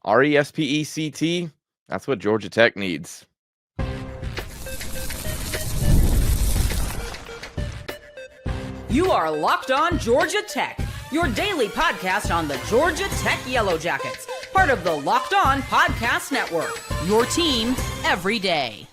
RESPECT. That's what Georgia Tech needs. You are Locked On Georgia Tech, your daily podcast on the Georgia Tech Yellow Jackets, part of the Locked On Podcast Network, your team every day.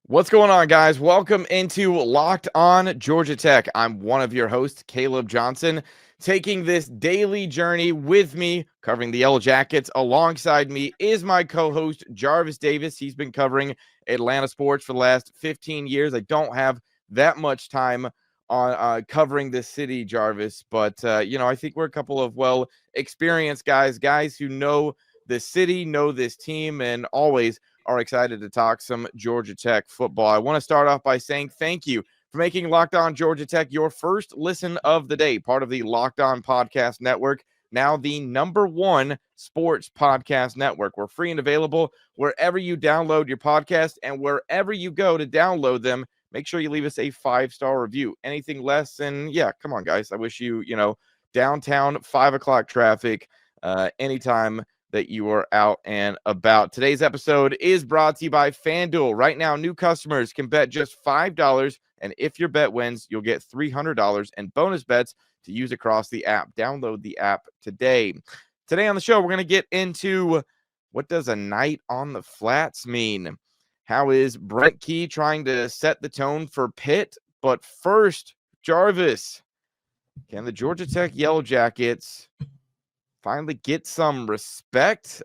What's going on, guys? Welcome into Locked On Georgia Tech. I'm one of your hosts, Caleb Johnson, taking this daily journey with me, covering the Yellow Jackets. Alongside me is my co-host, Jarvis Davis. He's been covering Atlanta sports for the last 15 years. I don't have that much time on covering this city, Jarvis, but I think we're a couple of experienced guys who know the city, know this team, and always are excited to talk some Georgia Tech football. I want to start off by saying thank you for making Locked On Georgia Tech your first listen of the day, part of the Locked On Podcast Network, now the #1 sports podcast network. We're free and available wherever you download your podcast, and wherever you go to download them, make sure you leave us a 5-star review. Anything less than, come on, guys. I wish you, downtown 5 o'clock traffic anytime that you are out and about. Today's episode is brought to you by FanDuel. Right now, new customers can bet just $5, and if your bet wins, you'll get $300 in bonus bets to use across the app. Download the app today. Today on the show, we're going to get into what does a night on the flats mean? How is Brent Key trying to set the tone for Pitt? But first, Jarvis, can the Georgia Tech Yellow Jackets finally get some respect?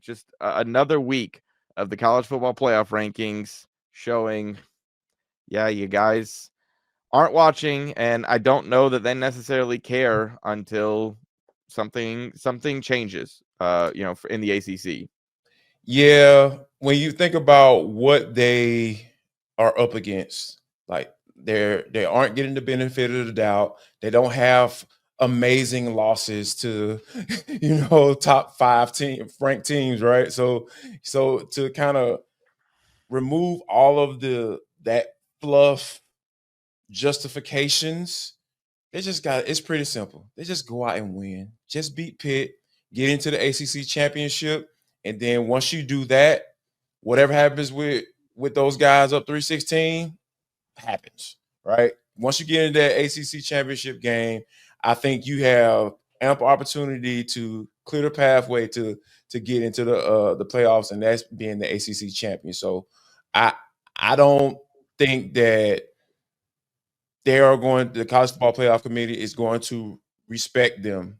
Just another week of the college football playoff rankings showing, you guys aren't watching, and I don't know that they necessarily care until something changes, in the ACC. Yeah, when you think about what they are up against, like they aren't getting the benefit of the doubt. They don't have amazing losses to, top 5 ranked teams, right? So to kind of remove all of that fluff justifications, it's pretty simple. They just go out and win. Just beat Pitt, get into the ACC championship. And then once you do that, whatever happens with those guys up 3-16 happens, right? Once you get into that ACC championship game, I think you have ample opportunity to clear the pathway to get into the playoffs, and that's being the ACC champion. So I don't think that the College Football Playoff Committee is going to respect them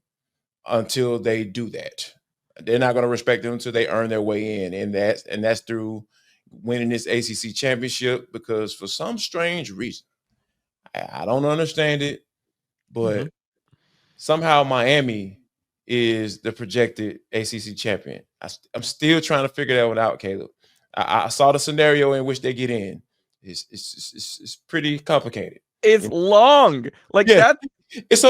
until they do that. They're not going to respect them until they earn their way in, and that's through winning this ACC championship. Because for some strange reason, I don't understand it, but somehow Miami is the projected ACC champion. I'm still trying to figure that one out, Caleb. I saw the scenario in which they get in. It's pretty complicated. It's long, that. It's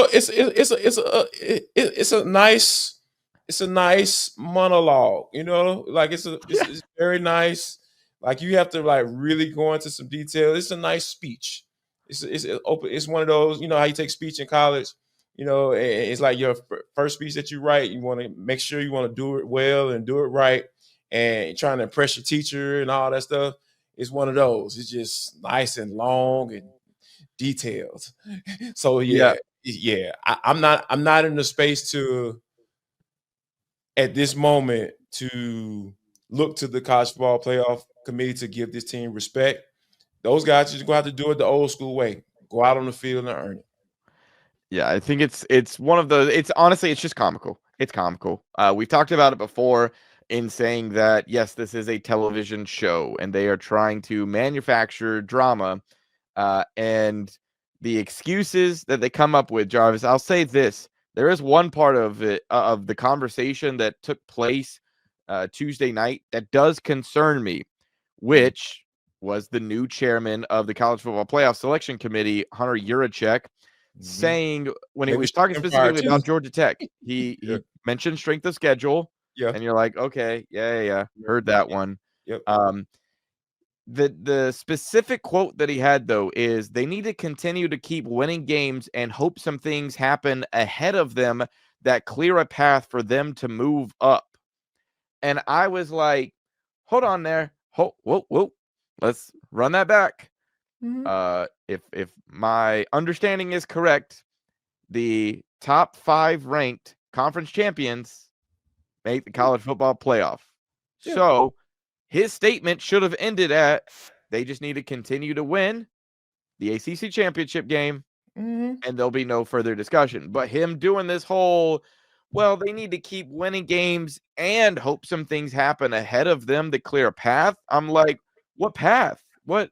a nice monologue, it's very nice. Like, you have to really go into some detail. It's a nice speech. It's open. It's one of those, how you take speech in college. It's like your first speech that you write. You want to make sure you want to do it well and do it right, and trying to impress your teacher and all that stuff. It's one of those. It's just nice and long and detailed. So I'm not in the space to, at this moment, to look to the College Football Playoff Committee to give this team respect. Those guys just going to have to do it the old school way. Go out on the field and earn it. Yeah, I think it's one of those. It's honestly, it's just comical. It's comical. We've talked about it before in saying that, yes, this is a television show and they are trying to manufacture drama. And the excuses that they come up with, Jarvis, I'll say this. There is one part of it, of the conversation that took place Tuesday night that does concern me, which was the new chairman of the College Football Playoff Selection Committee, Hunter Yurachek, saying, when he was talking specifically about Georgia Tech, he mentioned strength of schedule. Yeah. And you're like, okay, heard that one. Yep. The specific quote that he had, though, is they need to continue to keep winning games and hope some things happen ahead of them that clear a path for them to move up. And I was like, hold on there. Whoa. Let's run that back. If my understanding is correct, the top 5 ranked conference champions make the college football playoff. Yeah. So his statement should have ended at, they just need to continue to win the ACC championship game, and there'll be no further discussion. But him doing this whole, well, they need to keep winning games and hope some things happen ahead of them to clear a path. I'm like, what path? What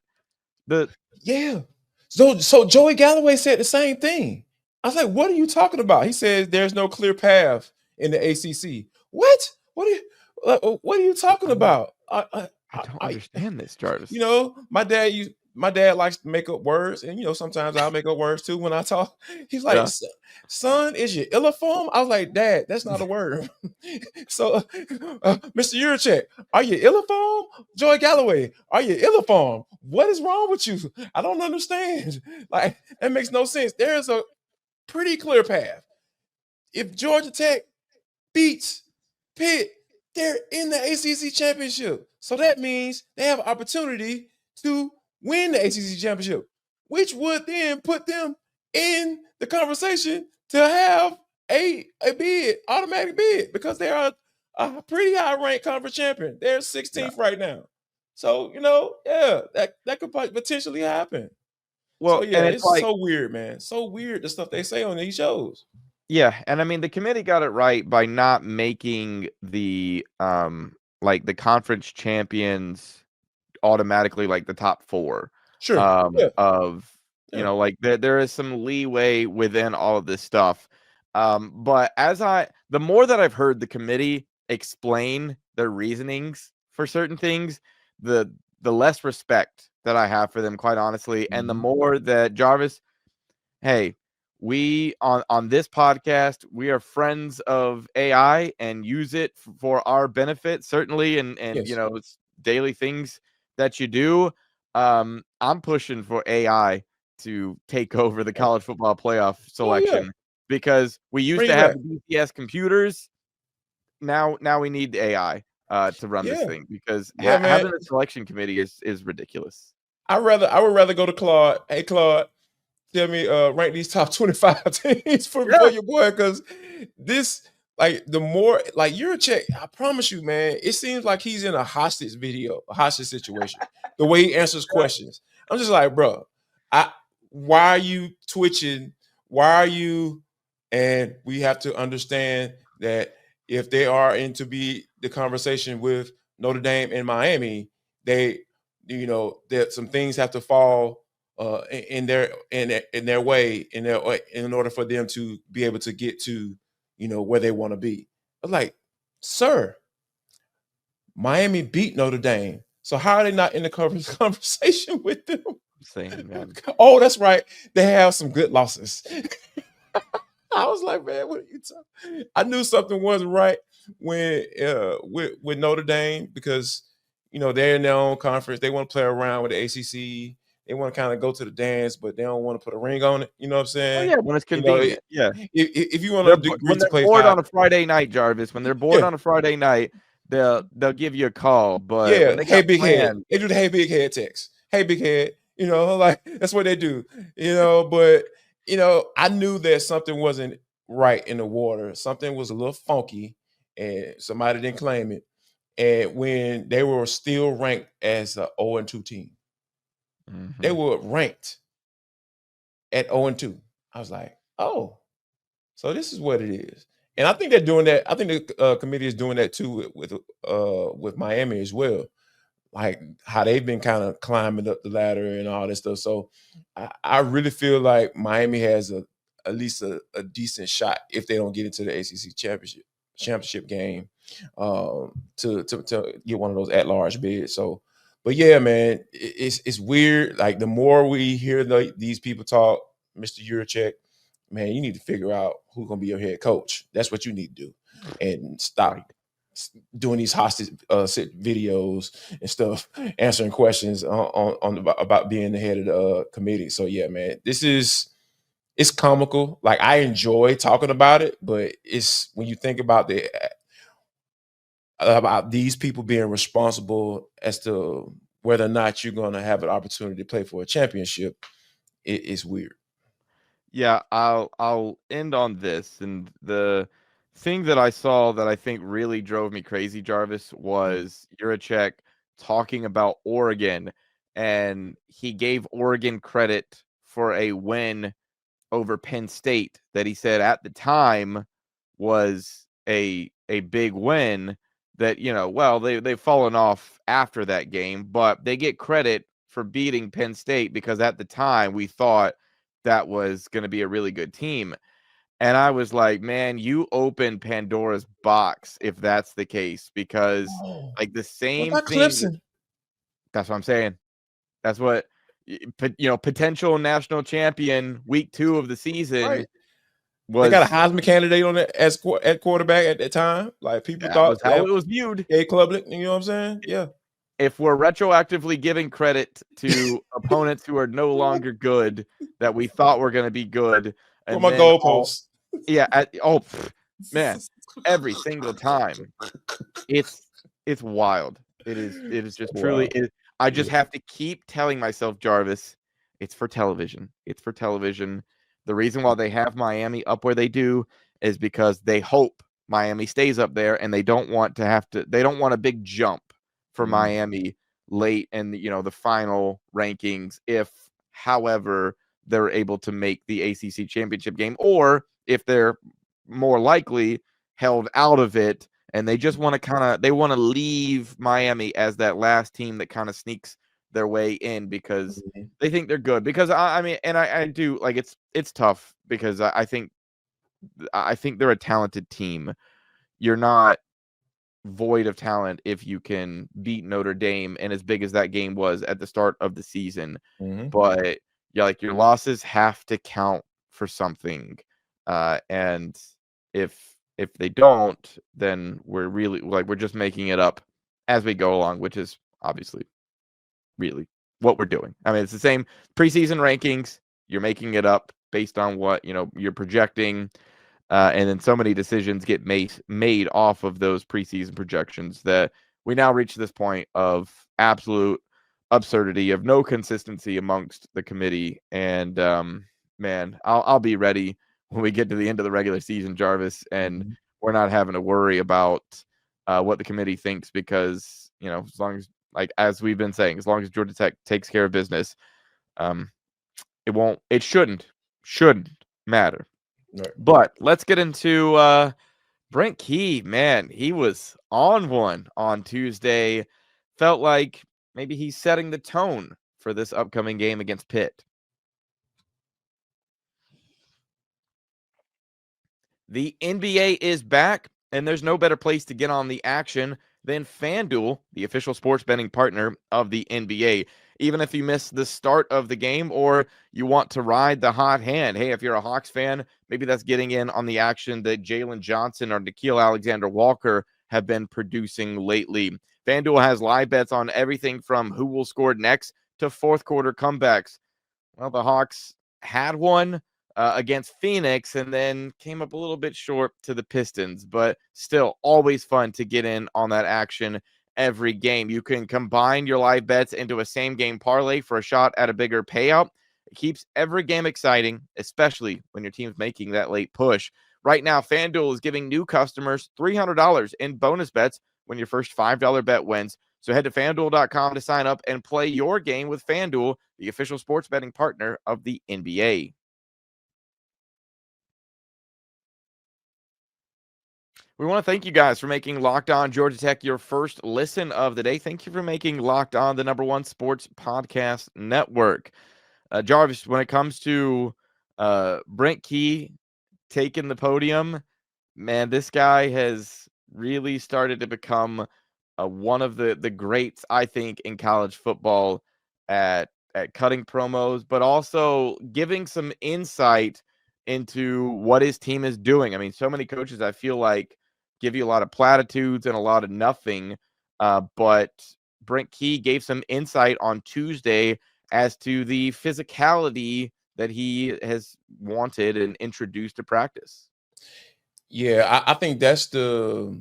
the? Yeah. So Joey Galloway said the same thing. I was like, what are you talking about? He says there's no clear path in the ACC. What? What are you talking about? I don't understand this, Jarvis. You know, my dad likes to make up words, and you know, sometimes I'll make up words too when I talk. He's like, son, is your illiform? I was like, Dad, that's not a word. So, Mr. Yurchek, are you illiform? Joey Galloway, are you illiform? What is wrong with you? I don't understand. Like, that makes no sense. There's a pretty clear path. If Georgia Tech beats Pitt, they're in the ACC championship. So that means they have an opportunity to win the ACC championship, which would then put them in the conversation to have a bid, automatic bid, because they are a pretty high-ranked conference champion. They're 16th right now. So, you know, that could potentially happen. Well, so, yeah, it's like, so weird, man. So weird, the stuff they say on these shows. Yeah, and I mean the committee got it right by not making the like the conference champions automatically like the top 4. Sure. Of you know, like there is some leeway within all of this stuff. But the more that I've heard the committee explain their reasonings for certain things, the less respect that I have for them, quite honestly, and the more that Jarvis, hey, we on this podcast, we are friends of AI and use it for our benefit, certainly, and Yes. you know, it's daily things that you do. I'm pushing for AI to take over the college football playoff selection because we used to have the BCS computers. Now we need AI to run this thing because having a selection committee is ridiculous. I would rather go to Claude. Hey, Claude, tell me, rank these top 25 teams for your boy, because this, like, the more, like, Yurchek, I promise you, man, it seems like he's in a hostage situation. The way he answers questions, I'm just like, bro, why are you twitching? Why are you? And we have to understand that if they are into be the conversation with Notre Dame and Miami, they, you know, that some things have to fall in their way in order for them to be able to get to, you know, where they want to be. But like, sir, Miami beat Notre Dame, so how are they not in the conversation with them? Same, man. Oh, that's right. They have some good losses. I was like, man, what are you talking? I knew something wasn't right when with Notre Dame, because, you know, they're in their own conference. They want to play around with the ACC. They want to kind of go to the dance, but they don't want to put a ring on it. You know what I'm saying? Oh, yeah, when it's convenient. If you want to when they're bored on a Friday night, Jarvis, when they're bored on a Friday night, they'll give you a call. But when they hey big head, they do the hey big head text. Hey big head, you know, like that's what they do. You know, but you know, I knew that something wasn't right in the water. Something was a little funky, and somebody didn't claim it. And when they were still ranked as a 0-2 team, they were ranked at 0-2. I was like, oh, so this is what it is. And I think they're doing that. I think the committee is doing that too with Miami as well, like how they've been kind of climbing up the ladder and all this stuff. So I really feel like Miami has at least a decent shot if they don't get into the ACC championship game to get one of those at-large bids. So, but yeah, man, it's weird. Like the more we hear these people talk, Mr. Yurchek, man, you need to figure out who's gonna be your head coach. That's what you need to do, and stop doing these hostage videos and stuff, answering questions on about being the head of the committee. So yeah, man, this is it's comical. Like, I enjoy talking about it, but it's when you think about these people being responsible as to whether or not you're going to have an opportunity to play for a championship, it's weird. Yeah, I'll end on this. And the thing that I saw that I think really drove me crazy, Jarvis, was Juracek talking about Oregon, and he gave Oregon credit for a win over Penn State that he said at the time was a big win. That, well, they've fallen off after that game, but they get credit for beating Penn State because at the time we thought that was going to be a really good team. And I was like, man, you open Pandora's box if that's the case, because like the What same about thing. Clemson? That's what I'm saying. That's what, potential national champion week 2 of the season Right. They got a was. Heisman candidate on it at quarterback at that time. Like, people That thought was how it was viewed. Jay Klubnik, you know what I'm saying? Yeah. If we're retroactively giving credit to opponents who are no longer good, that we thought were going to be good, For and my then goalposts. man, every single time, it's wild. It is just truly. Wow. I just have to keep telling myself, Jarvis, it's for television. It's for television. The reason why they have Miami up where they do is because they hope Miami stays up there, and they don't want a big jump for Miami late in the final rankings, if however they're able to make the ACC championship game, or if they're more likely held out of it and they just want to leave Miami as that last team that kind of sneaks their way in because they think they're good. Because I mean, and I do, like, it's tough because I think they're a talented team. You're not void of talent if you can beat Notre Dame, and as big as that game was at the start of the season. But yeah, like, your losses have to count for something, and if they don't, then we're really, like, we're just making it up as we go along, which is obviously really what we're doing. I mean, it's the same preseason rankings. You're making it up based on what you're projecting. And then so many decisions get made off of those preseason projections that we now reach this point of absolute absurdity, of no consistency amongst the committee. And man, I'll be ready when we get to the end of the regular season, Jarvis, and we're not having to worry about what the committee thinks, because as long as, like, as we've been saying, as long as Georgia Tech takes care of business, it shouldn't matter. Right. But let's get into Brent Key. Man, he was on one on Tuesday. Felt like maybe he's setting the tone for this upcoming game against Pitt. The NBA is back, and there's no better place to get on the action than FanDuel, the official sports betting partner of the NBA. Even if you miss the start of the game or you want to ride the hot hand, hey, if you're a Hawks fan, maybe that's getting in on the action that Jalen Johnson or Nickeil Alexander-Walker have been producing lately. FanDuel has live bets on everything from who will score next to fourth quarter comebacks. Well, the Hawks had one against Phoenix and then came up a little bit short to the Pistons, but still always fun to get in on that action every game. You can combine your live bets into a same game parlay for a shot at a bigger payout. It keeps every game exciting, especially when your team's making that late push. Right now, FanDuel is giving new customers $300 in bonus bets when your first $5 bet wins. So head to FanDuel.com to sign up and play your game with FanDuel, the official sports betting partner of the NBA. We want to thank you guys for making Locked On Georgia Tech your first listen of the day. Thank you for making Locked On the #1 sports podcast network. Jarvis, when it comes to Brent Key taking the podium, man, this guy has really started to become one of the greats, I think, in college football at cutting promos, but also giving some insight into what his team is doing. I mean, so many coaches, I feel like, give you a lot of platitudes and a lot of nothing, but Brent Key gave some insight on Tuesday as to the physicality that he has wanted and introduced to practice. Yeah, I think that's the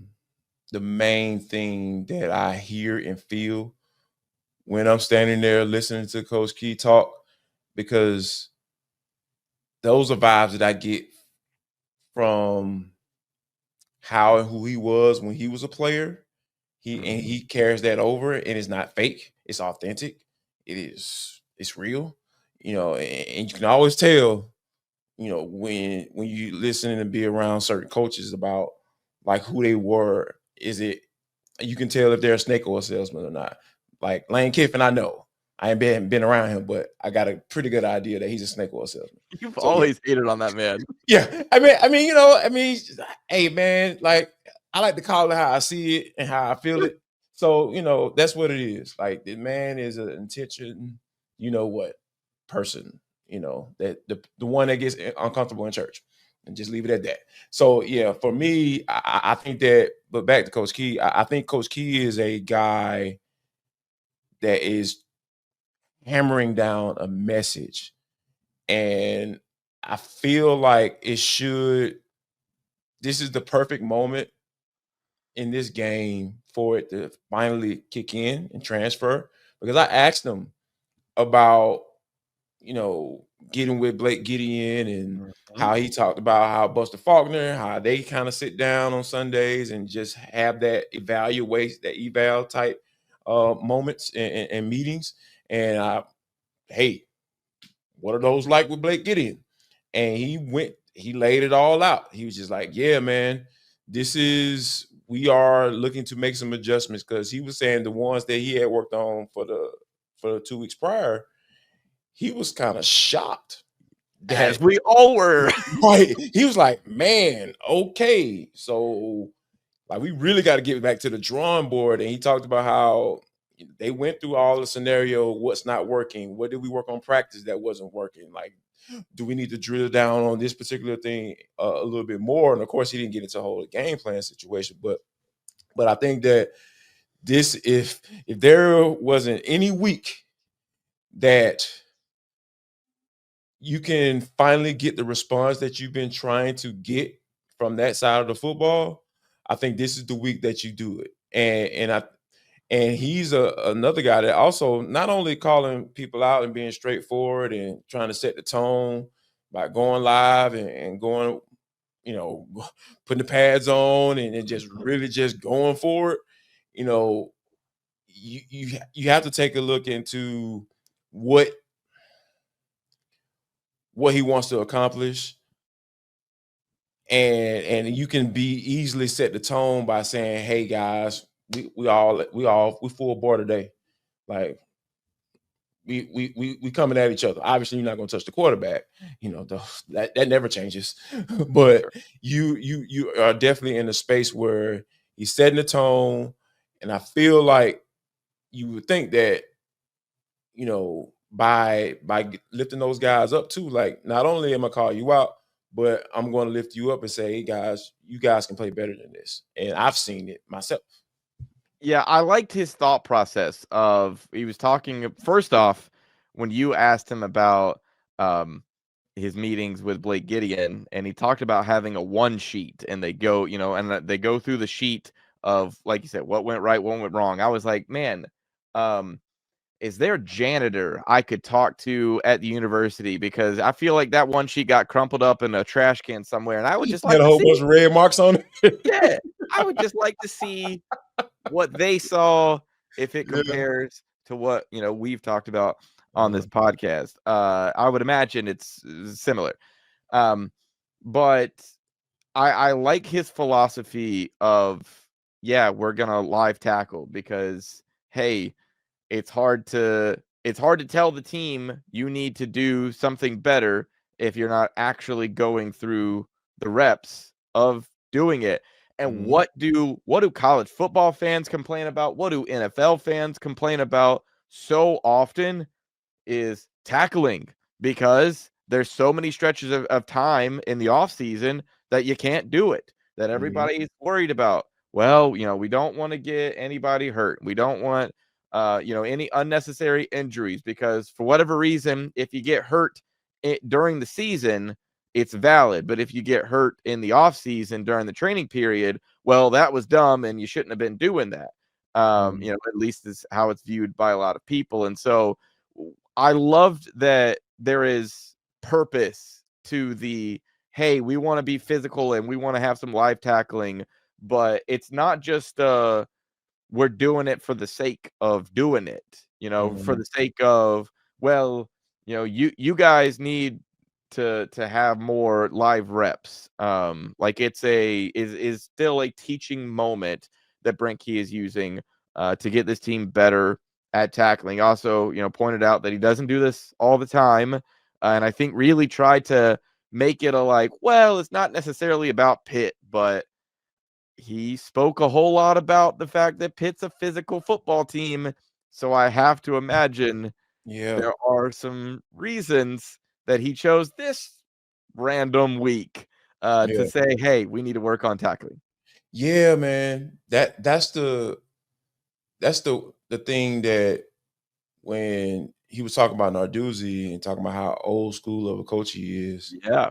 main thing that I hear and feel when I'm standing there listening to Coach Key talk, because those are vibes that I get from how and who he was when he was a player. He carries that over, and it's not fake. It's authentic. It's real. And you can always tell, when you listen and be around certain coaches about like who they were. You can tell if they're a snake or a salesman or not. Like Lane Kiffin, I know. I ain't been around him, but I got a pretty good idea that he's a snake or a salesman. You've So, always hated on that man. yeah. Hey man, like I like to call it how I see it and how I feel it. So, that's what it is. Like the man is an intention, person, that the one that gets uncomfortable in church, and just leave it at that. So yeah, for me, I think that, but back to Coach Key, I think Coach Key is a guy that is hammering down a message. And I feel like this is the perfect moment in this game for it to finally kick in and transfer. Because I asked him about, getting with Blake Gideon and how he talked about how Buster Faulkner, how they kind of sit down on Sundays and just have that eval type moments and meetings. And hey, what are those like with Blake Gideon? And he laid it all out. He was just like, yeah, man, we are looking to make some adjustments, because he was saying the ones that he had worked on for the 2 weeks prior, he was kind of shocked. As we all were. Right. He was like, man, okay. So like we really got to get back to the drawing board. And he talked about how they went through all the scenario, what's not working, what did we work on practice that wasn't working, like do we need to drill down on this particular thing a little bit more. And of course he didn't get into a whole game plan situation, but I think that if there wasn't any week that you can finally get the response that you've been trying to get from that side of the football, I think this is the week that you do it. And he's another guy that also not only calling people out and being straightforward and trying to set the tone by going live and going, putting the pads on and just really just going for it. You have to take a look into what he wants to accomplish. And you can be easily set the tone by saying, hey guys, we full board today. Like we coming at each other. Obviously, you're not going to touch the quarterback. That never changes. But you are definitely in a space where he's setting the tone, and I feel like you would think that by lifting those guys up too. Like not only am I call you out, but I'm going to lift you up and say, hey guys, you guys can play better than this, and I've seen it myself. Yeah, I liked his thought process of he was talking first off when you asked him about his meetings with Blake Gideon, and he talked about having a one sheet, and they go, and they go through the sheet of, like you said, what went right, what went wrong. I was like, man, is there a janitor I could talk to at the university? Because I feel like that one sheet got crumpled up in a trash can somewhere, and I would just like a whole bunch of red marks on it. Yeah, I would just like to see what they saw, if it compares to what we've talked about on this podcast. I would imagine it's similar, but I like his philosophy of we're gonna live tackle, because hey, it's hard to tell the team you need to do something better if you're not actually going through the reps of doing it. And what do college football fans complain about? What do NFL fans complain about so often is tackling, because there's so many stretches of time in the off season that you can't do it, that everybody's worried about. Well, we don't want to get anybody hurt. We don't want any unnecessary injuries, because for whatever reason, if you get hurt during the season, it's valid. But if you get hurt in the off season during the training period, well, that was dumb and you shouldn't have been doing that. At least is how it's viewed by a lot of people. And so I loved that there is purpose to the, hey, we want to be physical and we want to have some live tackling, but it's not just we're doing it for the sake of doing it, for the sake of, well, you guys need to have more live reps. Like it's is still a teaching moment that Brent Key is using to get this team better at tackling. Also, pointed out that he doesn't do this all the time, and I think really tried to make it it's not necessarily about Pitt, but he spoke a whole lot about the fact that Pitt's a physical football team. So I have to imagine there are some reasons that he chose this random week to say, hey, we need to work on tackling. Yeah, man. That's the thing that when he was talking about Narduzzi and talking about how old school of a coach he is. Yeah.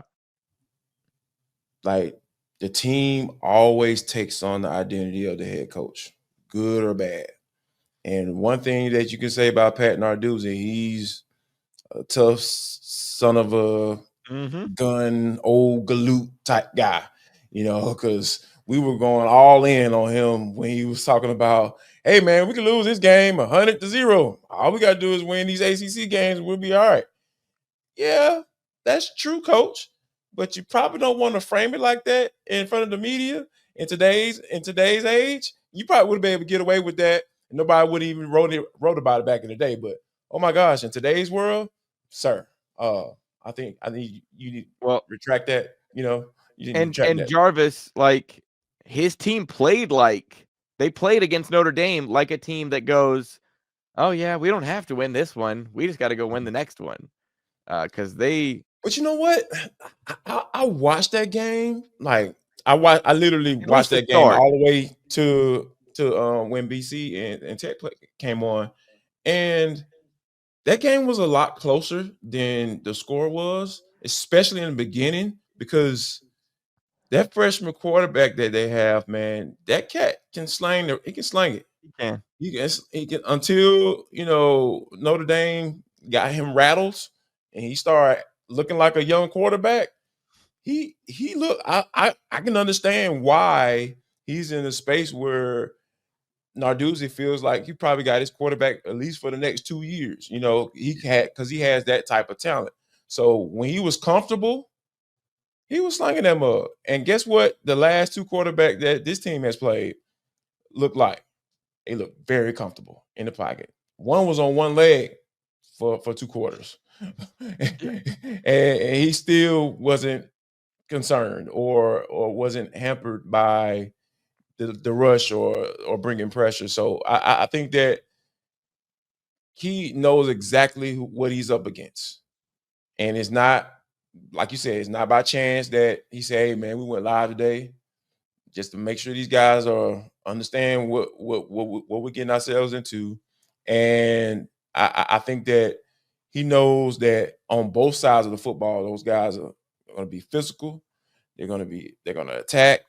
Like the team always takes on the identity of the head coach, good or bad. And one thing that you can say about Pat Narduzzi, he's a tough son of a gun, old galoot type guy, because we were going all in on him when he was talking about, hey, man, we can lose this game 100-0. All we got to do is win these ACC games. We'll be all right. Yeah, that's true, coach. But you probably don't want to frame it like that in front of the media in today's age. You probably would have been able to get away with that. And nobody would even wrote about it back in the day. But oh my gosh, in today's world, sir, I think you need to retract that. You didn't retract that. Jarvis, his team played they played against Notre Dame like a team that goes, oh yeah, we don't have to win this one. We just got to go win the next one. Because they. But you know what? I watched that game. I literally watched that game all the way to when BC and Tech came on, and that game was a lot closer than the score was, especially in the beginning, because that freshman quarterback that they have, man, that cat can slang it. He can slang it. He can until Notre Dame got him rattled and he started looking like a young quarterback. He look. I can understand why he's in a space where Narduzzi feels like he probably got his quarterback at least for the next 2 years. Because he has that type of talent. So when he was comfortable, he was slinging them up. And guess what? The last two quarterbacks that this team has played look like. They look very comfortable in the pocket. One was on one leg for 2 quarters. and he still wasn't concerned or wasn't hampered by the rush or bringing pressure. So I think that he knows exactly what he's up against. And it's not, like you said, it's not by chance that he said, hey, man, we went live today just to make sure these guys understand what we're getting ourselves into. And I think that he knows that on both sides of the football, those guys are going to be physical. They're going to attack,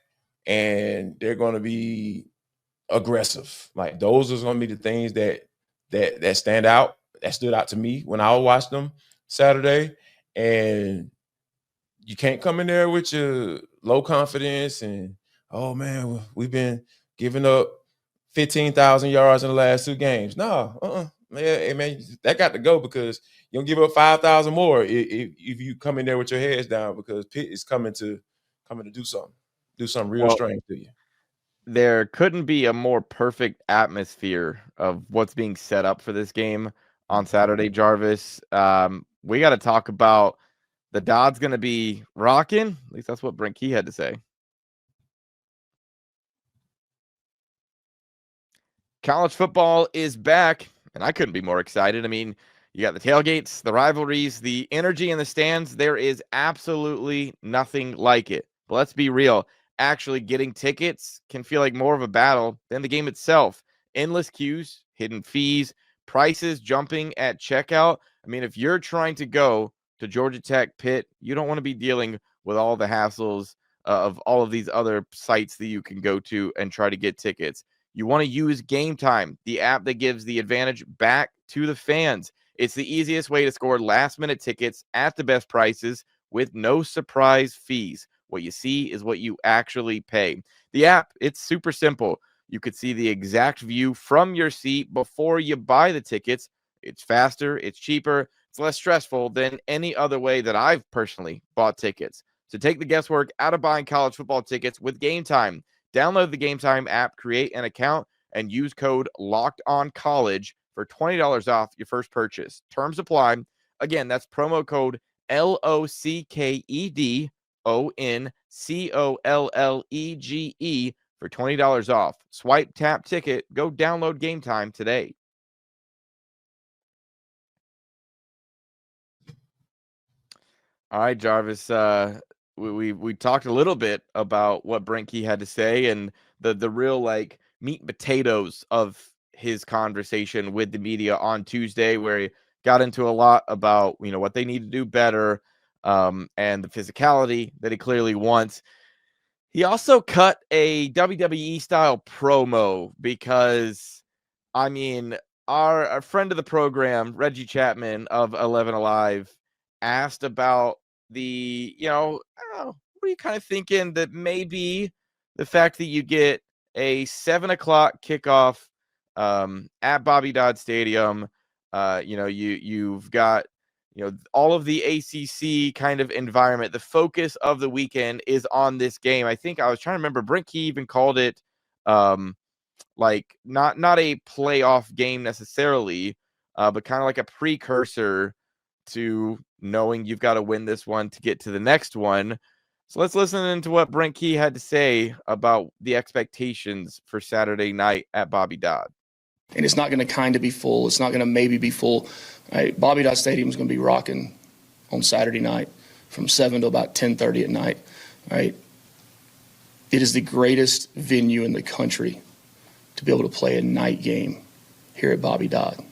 and they're going to be aggressive. Like those are going to be the things that stand out. That stood out to me when I watched them Saturday. And you can't come in there with your low confidence and, oh man, we've been giving up 15,000 yards in the last 2 games. No, man, that got to go, because you'll give up 5,000 more if you come in there with your heads down, because Pitt is coming to do something real strange to you. There couldn't be a more perfect atmosphere of what's being set up for this game on Saturday, Jarvis. We got to talk about the Dodd's going to be rocking. At least that's what Brent Key had to say. College football is back, and I couldn't be more excited. I mean, you got the tailgates, the rivalries, the energy in the stands. There is absolutely nothing like it. But let's be real. Actually getting tickets can feel like more of a battle than the game itself. Endless queues, hidden fees, prices jumping at checkout. I mean, if you're trying to go to Georgia Tech, Pitt, you don't want to be dealing with all the hassles of all of these other sites that you can go to and try to get tickets. You want to use GameTime, the app that gives the advantage back to the fans. It's the easiest way to score last-minute tickets at the best prices with no surprise fees. What you see is what you actually pay. The app, it's super simple. You could see the exact view from your seat before you buy the tickets. It's faster, it's cheaper, it's less stressful than any other way that I've personally bought tickets. So take the guesswork out of buying college football tickets with GameTime. Download the GameTime app, create an account, and use code LOCKEDONCollege for $20 off your first purchase. Terms apply. Again, that's promo code LOCKEDONCOLLEGE for $20 off. Swipe, tap, ticket. Go download GameTime today. All right, Jarvis. We talked a little bit about what Brent Key had to say and the real like meat and potatoes of his conversation with the media on Tuesday, where he got into a lot about what they need to do better, and the physicality that he clearly wants. He also cut a WWE style promo because, I mean, our friend of the program, Reggie Chapman of 11 Alive, asked about the, I don't know, what are you kind of thinking that maybe the fact that you get a 7:00 kickoff at Bobby Dodd Stadium, you've got all of the ACC kind of environment. The focus of the weekend is on this game. I think I was trying to remember. Brent Key even called it like not a playoff game necessarily, but kind of like a precursor to knowing you've got to win this one to get to the next one. So let's listen into what Brent Key had to say about the expectations for Saturday night at Bobby Dodd. And it's not going to kind of be full. It's not going to maybe be full. Right? Bobby Dodd Stadium is going to be rocking on Saturday night from 7 to about 10:30 at night. Right? It is the greatest venue in the country to be able to play a night game here at Bobby Dodd.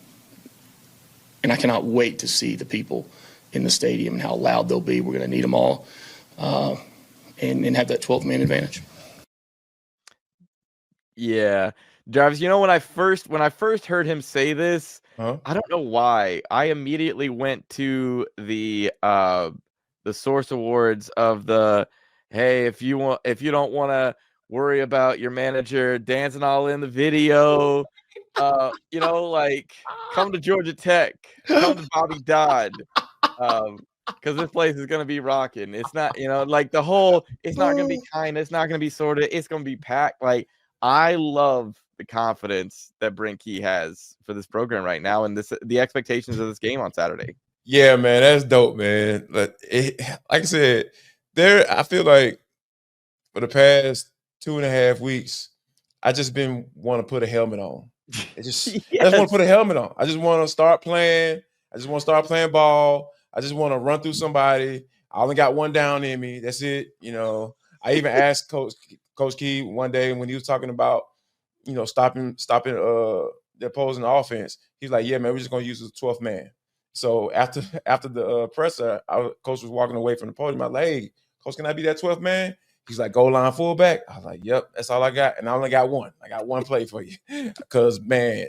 And I cannot wait to see the people in the stadium and how loud they'll be. We're going to need them all and have that 12-man advantage. Yeah. Jarvis, when I first heard him say this, I don't know why. I immediately went to the Source Awards of the, hey, if you don't want to worry about your manager dancing all in the video, like come to Georgia Tech, come to Bobby Dodd, because this place is gonna be rocking. It's not, like the whole, it's not gonna be kind, it's not gonna be sort of, it's gonna be packed. Like, I love the confidence that Brent Key has for this program right now and the expectations of this game on Saturday. Yeah, man, that's dope, man. But like I said, I feel like for the past 2.5 weeks, I just been want to put a helmet on. I just want to put a helmet on. I just want to start playing. I just want to start playing ball. I just want to run through somebody. I only got one down in me. That's it. I even asked Coach Key one day when he was talking about, stopping the opposing offense. He's like, yeah, man, we're just going to use the 12th man. So after the presser, Coach was walking away from the podium. I was like, hey, Coach, can I be that 12th man? He's like, goal line fullback. I was like, yep, that's all I got. And I only got one. I got one play for you. Because, man,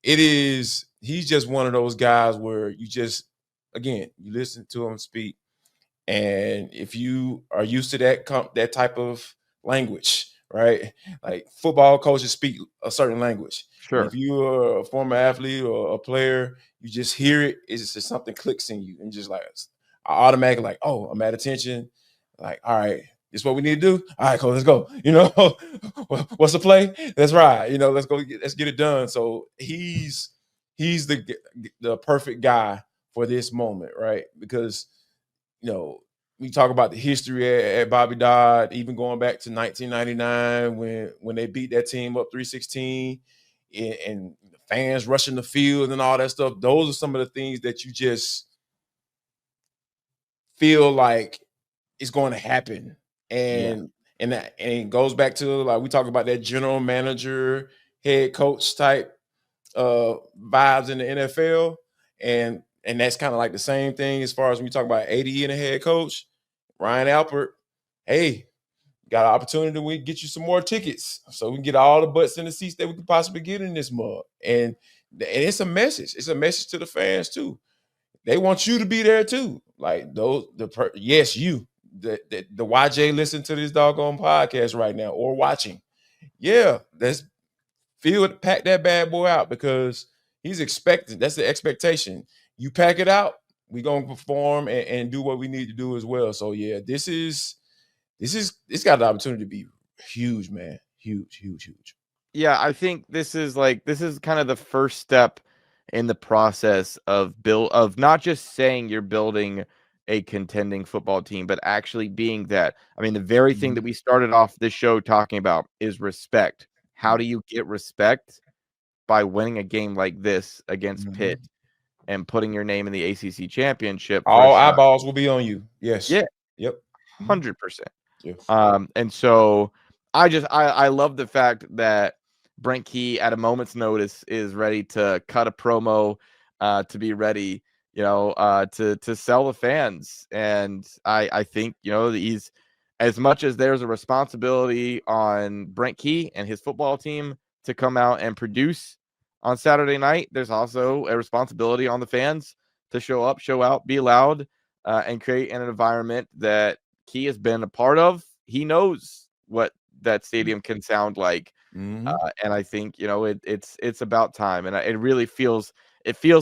he's just one of those guys where you just, again, you listen to him speak. And if you are used to that type of language, right? Like football coaches speak a certain language. Sure. And if you are a former athlete or a player, you just hear it. It's just something clicks in you. And just like, I automatically like, oh, I'm at attention. Like, all right. This is what we need to do. All right, coach, let's go. What's the play? Let's ride. Let's go. Let's get it done. So he's the perfect guy for this moment, right? Because we talk about the history at Bobby Dodd, even going back to 1999 when they beat that team up 3-16, and fans rushing the field and all that stuff. Those are some of the things that you just feel like it's going to happen. And it goes back to, like, we talk about that general manager, head coach type vibes in the NFL. And And that's kind of like the same thing as far as when we talk about AD and a head coach, Ryan Alpert. Hey, got an opportunity to get you some more tickets so we can get all the butts in the seats that we could possibly get in this mug. And it's a message. It's a message to the fans too. They want you to be there too. Like yes, you, the YJ listen to this doggone podcast right now or watching. Yeah, let's pack that bad boy out because he's expecting. That's the expectation. You pack it out, we're gonna perform and do what we need to do as well. So yeah, it's got the opportunity to be huge, man. Huge. Yeah, I think this is kind of the first step in the process of not just saying you're building a contending football team, but actually being that. I mean, the very thing that we started off this show talking about is respect. How do you get respect? By winning a game like this against Pitt and putting your name in the ACC championship. All eyeballs will be on you. Yes. Yeah. Yep. 100%. Yeah. And so I love the fact that Brent Key at a moment's notice is ready to cut a promo to be ready, to sell the fans. And I think, he's, as much as there's a responsibility on Brent Key and his football team to come out and produce on Saturday night, there's also a responsibility on the fans to show up, show out, be loud, and create an environment that Key has been a part of. He knows what that stadium can sound like. And I think, it's about time. And it really feels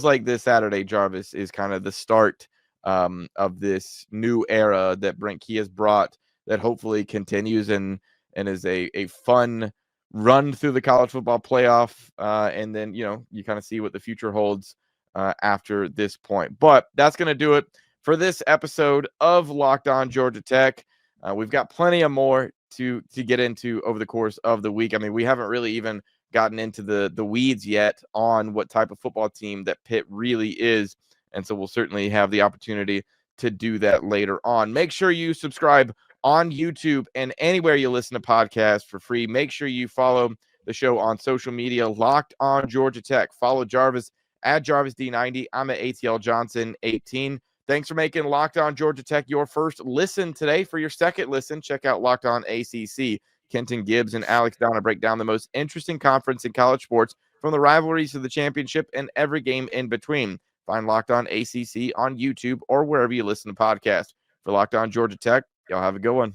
like this Saturday, Jarvis, is kind of the start of this new era that Brent Key has brought that hopefully continues and is a fun run through the college football playoff. And then, you kind of see what the future holds after this point. But that's going to do it for this episode of Locked On Georgia Tech. We've got plenty of more to get into over the course of the week. I mean, we haven't really even gotten into the weeds yet on what type of football team that Pitt really is. And so we'll certainly have the opportunity to do that later on. Make sure you subscribe on YouTube and anywhere you listen to podcasts for free. Make sure you follow the show on social media, Locked On Georgia Tech. Follow Jarvis at JarvisD90. I'm at ATL Johnson 18. Thanks for making Locked On Georgia Tech your first listen today. For your second listen, check out Locked On ACC. Kenton Gibbs and Alex Downer break down the most interesting conference in college sports, from the rivalries to the championship and every game in between. Find Locked On ACC on YouTube or wherever you listen to podcasts. For Locked On Georgia Tech, y'all have a good one.